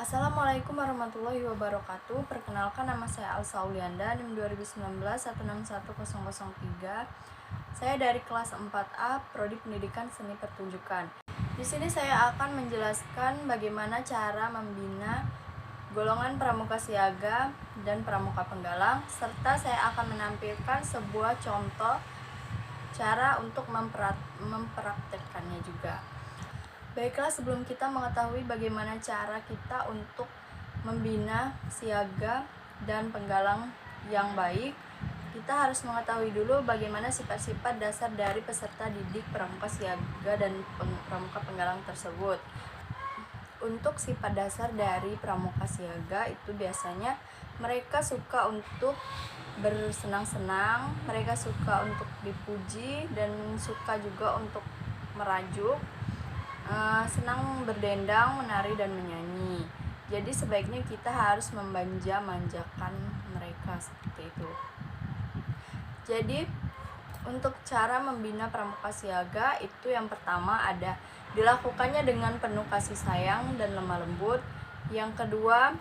Assalamualaikum warahmatullahi wabarakatuh. Perkenalkan, nama saya Alsa Ulianda, NIM 2019 161003. Saya dari kelas 4A, Prodi Pendidikan Seni Pertunjukan. Di sini saya akan menjelaskan bagaimana cara membina golongan pramuka siaga dan pramuka penggalang, serta saya akan menampilkan sebuah contoh cara untuk mempraktekkannya juga. Baiklah, sebelum kita mengetahui bagaimana cara kita untuk membina siaga dan penggalang yang baik, kita harus mengetahui dulu bagaimana sifat-sifat dasar dari peserta didik pramuka siaga dan pramuka penggalang tersebut. Untuk sifat dasar dari pramuka siaga itu biasanya mereka suka untuk bersenang-senang, mereka suka untuk dipuji dan suka juga untuk merajuk, senang berdendang, menari, dan menyanyi. Jadi sebaiknya kita harus membanja-manjakan mereka seperti itu. Jadi untuk cara membina pramuka siaga itu yang pertama ada dilakukannya dengan penuh kasih sayang dan lemah lembut. Yang kedua,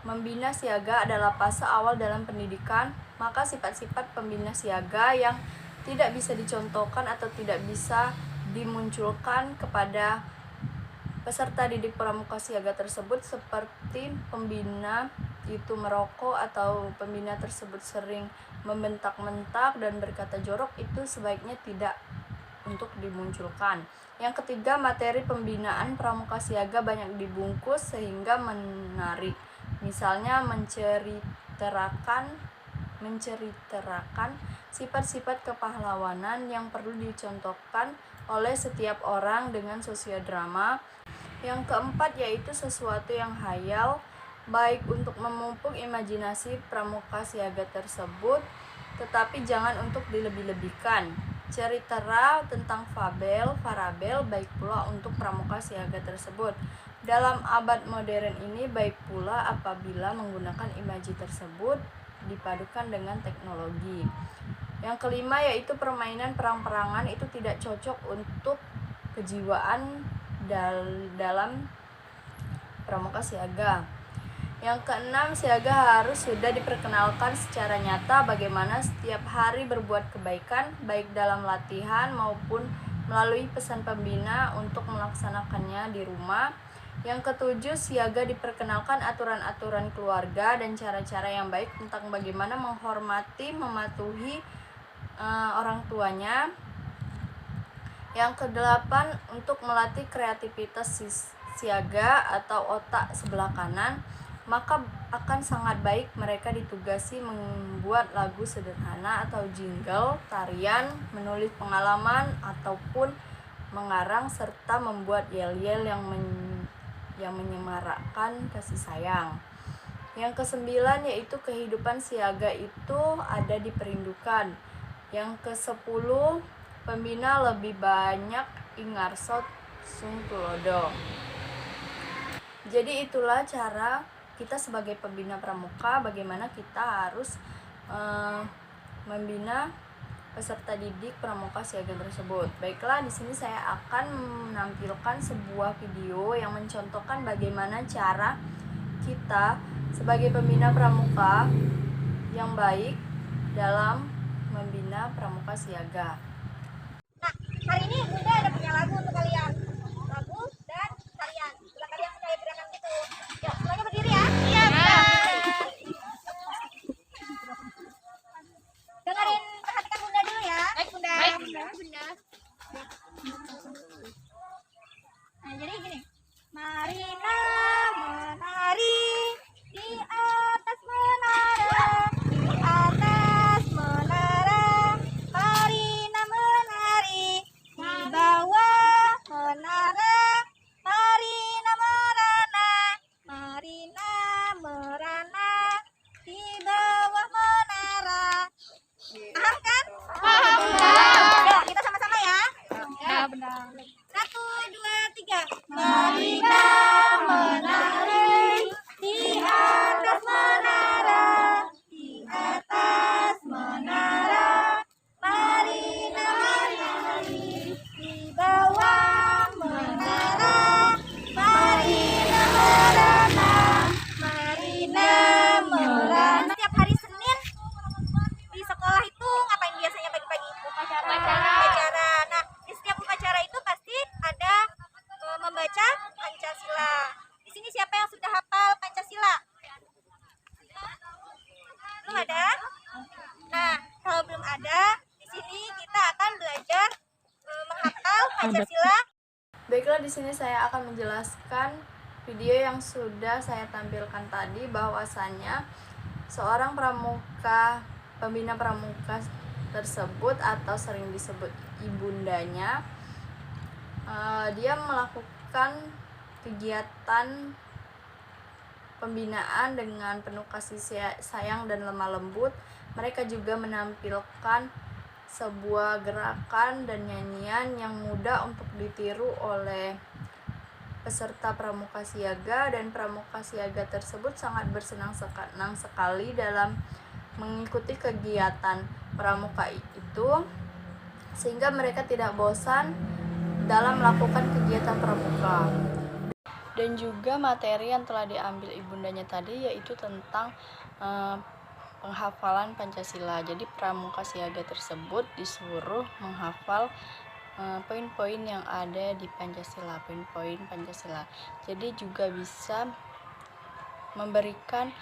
membina siaga adalah fase awal dalam pendidikan, maka sifat-sifat pembina siaga yang tidak bisa dicontohkan atau tidak bisa dimunculkan kepada peserta didik pramuka siaga tersebut, seperti pembina itu merokok atau pembina tersebut sering membentak-bentak dan berkata jorok, itu sebaiknya tidak untuk dimunculkan. Yang ketiga, materi pembinaan pramuka siaga banyak dibungkus sehingga menarik, misalnya menceritakan sifat-sifat kepahlawanan yang perlu dicontohkan oleh setiap orang dengan sosiodrama. Yang keempat yaitu sesuatu yang hayal, baik untuk memupuk imajinasi pramuka siaga tersebut, tetapi jangan untuk dilebih-lebihkan. Cerita tentang fabel, parabel baik pula untuk pramuka siaga tersebut. Dalam abad modern ini baik pula apabila menggunakan imaji tersebut dipadukan dengan teknologi. Yang kelima yaitu permainan perang-perangan itu tidak cocok untuk kejiwaan dalam pramuka siaga. Yang keenam, siaga harus sudah diperkenalkan secara nyata bagaimana setiap hari berbuat kebaikan, baik dalam latihan maupun melalui pesan pembina untuk melaksanakannya di rumah. Yang ketujuh, siaga diperkenalkan aturan-aturan keluarga dan cara-cara yang baik tentang bagaimana menghormati, mematuhi orang tuanya. Yang kedelapan, untuk melatih kreativitas siaga atau otak sebelah kanan, maka akan sangat baik mereka ditugasi membuat lagu sederhana atau jingle, tarian, menulis pengalaman ataupun mengarang, serta membuat yel-yel yang menyemarakkan kasih sayang. Yang kesembilan yaitu kehidupan siaga itu ada di perindukan. Yang ke-10, pembina lebih banyak ingarsot sung tulodo. Jadi itulah cara kita sebagai pembina pramuka, bagaimana kita harus membina peserta didik pramuka siaga tersebut. Baiklah, di sini saya akan menampilkan sebuah video yang mencontohkan bagaimana cara kita sebagai pembina pramuka yang baik dalam membina pramuka siaga. Nah, hari ini Bunda ada punya lagu untuk kalian. Lagu dan tarian. Sebelah kalian kayak gerakan gitu. Yuk, semuanya berdiri ya. Iya, Bunda. Dengerin, perhatikan Bunda dulu ya. Baik, Bunda. Baik, Bunda. Nah, jadi gini. Marina menari di atas menara, di atas menara. Marina menari di bawah menara. Marina merana, Marina merana di bawah menara. Paham kan? Paham. Yuk, kita sama-sama ya. Ya, benar. 1, 2, 3. Marina menari di atas menara, di atas menara. Marina menari di bawah menara. Marina menari membaca Pancasila. Di sini siapa yang sudah hafal Pancasila? Belum ada? Nah, kalau belum ada, di sini kita akan belajar menghafal Pancasila. Baiklah, di sini saya akan menjelaskan video yang sudah saya tampilkan tadi, bahwasannya seorang pramuka, pembina pramuka tersebut atau sering disebut ibundanya, dia melakukan kegiatan pembinaan dengan penuh kasih sayang dan lemah lembut. Mereka juga menampilkan sebuah gerakan dan nyanyian yang mudah untuk ditiru oleh peserta pramuka siaga, dan pramuka siaga tersebut sangat bersenang-senang sekali dalam mengikuti kegiatan pramuka itu, sehingga mereka tidak bosan dalam melakukan kegiatan pramuka. Dan juga materi yang telah diambil ibundanya tadi yaitu tentang penghafalan Pancasila. Jadi pramuka siaga tersebut disuruh menghafal poin-poin yang ada di Pancasila, poin-poin Pancasila. Jadi juga bisa memberikan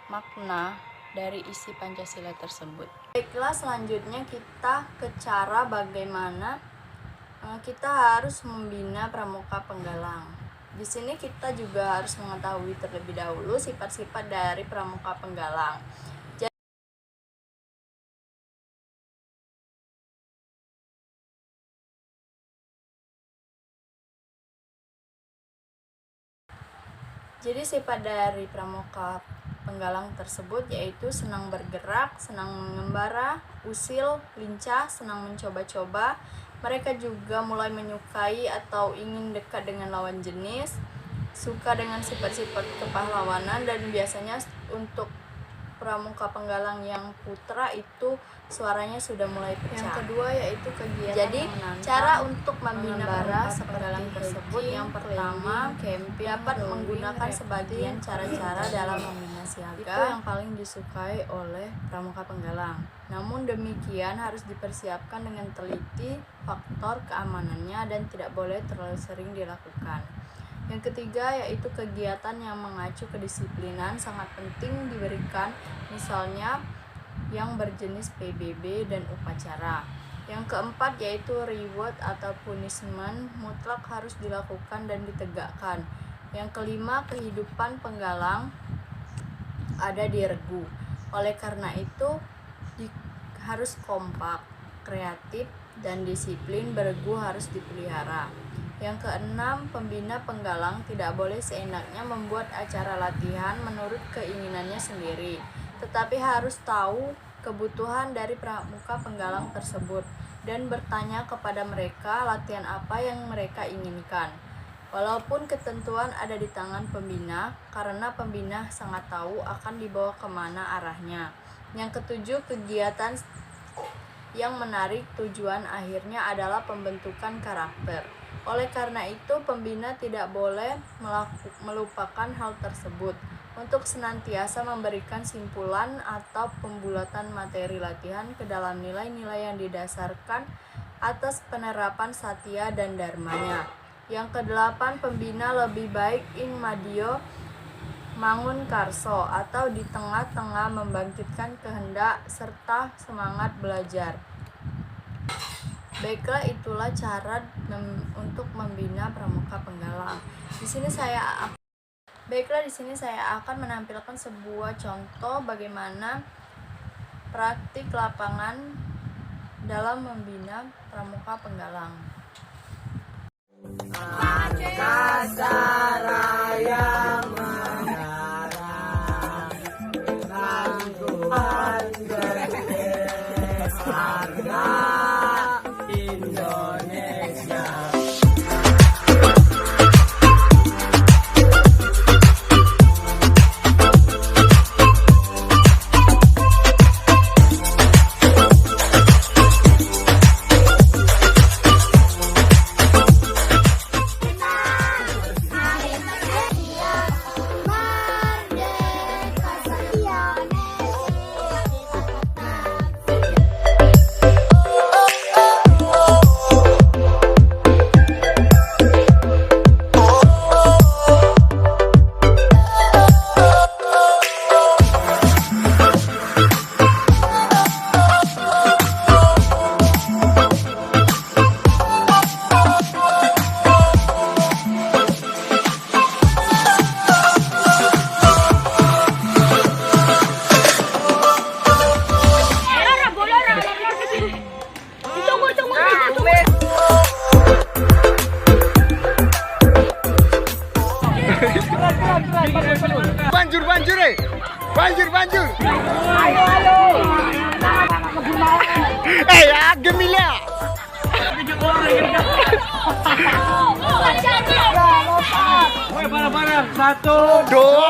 makna dari isi Pancasila tersebut. Baiklah, selanjutnya kita ke cara bagaimana kita harus membina pramuka penggalang. Di sini kita juga harus mengetahui terlebih dahulu sifat-sifat dari pramuka penggalang. Jadi sifat dari pramuka penggalang tersebut yaitu senang bergerak, senang mengembara, usil, lincah, senang mencoba-coba. Mereka juga mulai menyukai atau ingin dekat dengan lawan jenis, suka dengan sifat-sifat kepahlawanan, dan biasanya untuk pramuka penggalang yang putra itu suaranya sudah mulai pecah. Yang kedua yaitu kegiatan. Jadi cara untuk membina pramuka penggalang tersebut, yang pertama dapat menggunakan sebagian cara-cara dalam membina siaga. Itu yang paling disukai oleh pramuka penggalang. Namun demikian harus dipersiapkan dengan teliti faktor keamanannya dan tidak boleh terlalu sering dilakukan. Yang ketiga yaitu kegiatan yang mengacu kedisiplinan sangat penting diberikan, misalnya yang berjenis PBB dan upacara. Yang keempat yaitu reward atau punishment mutlak harus dilakukan dan ditegakkan. Yang kelima, kehidupan penggalang ada di regu. Oleh karena itu harus kompak, kreatif, dan disiplin beregu harus dipelihara. Yang keenam, pembina penggalang tidak boleh seenaknya membuat acara latihan menurut keinginannya sendiri, tetapi harus tahu kebutuhan dari pramuka penggalang tersebut dan bertanya kepada mereka latihan apa yang mereka inginkan. Walaupun ketentuan ada di tangan pembina, karena pembina sangat tahu akan dibawa kemana arahnya. Yang ketujuh, kegiatan yang menarik tujuan akhirnya adalah pembentukan karakter. Oleh karena itu, pembina tidak boleh melupakan hal tersebut untuk senantiasa memberikan simpulan atau pembulatan materi latihan ke dalam nilai-nilai yang didasarkan atas penerapan satya dan dharmanya. Yang kedelapan, pembina lebih baik ing madio mangun karso atau di tengah-tengah membangkitkan kehendak serta semangat belajar. Baiklah, itulah cara untuk membina pramuka penggalang. Di sini saya akan menampilkan sebuah contoh bagaimana praktik lapangan dalam membina pramuka penggalang. Bareng-bareng. 1, 2,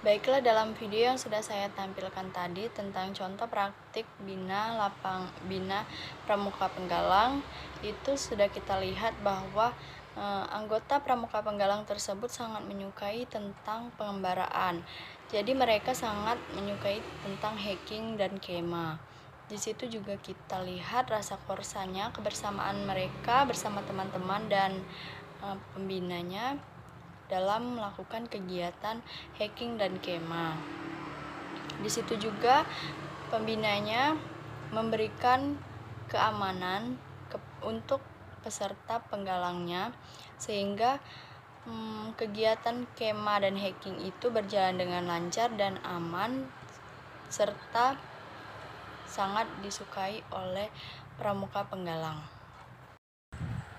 Baiklah, dalam video yang sudah saya tampilkan tadi tentang contoh praktik bina pramuka penggalang, itu sudah kita lihat bahwa anggota pramuka penggalang tersebut sangat menyukai tentang pengembaraan. Jadi mereka sangat menyukai tentang hiking dan kemah. Di situ juga kita lihat rasa korsanya, kebersamaan mereka bersama teman-teman dan pembinanya dalam melakukan kegiatan hiking dan kemah. Di situ juga pembinanya memberikan keamanan untuk peserta penggalangnya, sehingga kegiatan kemah dan hiking itu berjalan dengan lancar dan aman, serta sangat disukai oleh pramuka penggalang.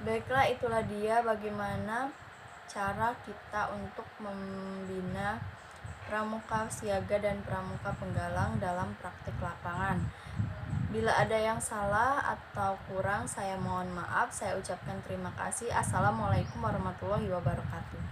Baiklah, itulah dia bagaimana cara kita untuk membina pramuka siaga dan pramuka penggalang dalam praktik lapangan. Bila ada yang salah atau kurang, saya mohon maaf. Saya ucapkan terima kasih. Assalamualaikum warahmatullahi wabarakatuh.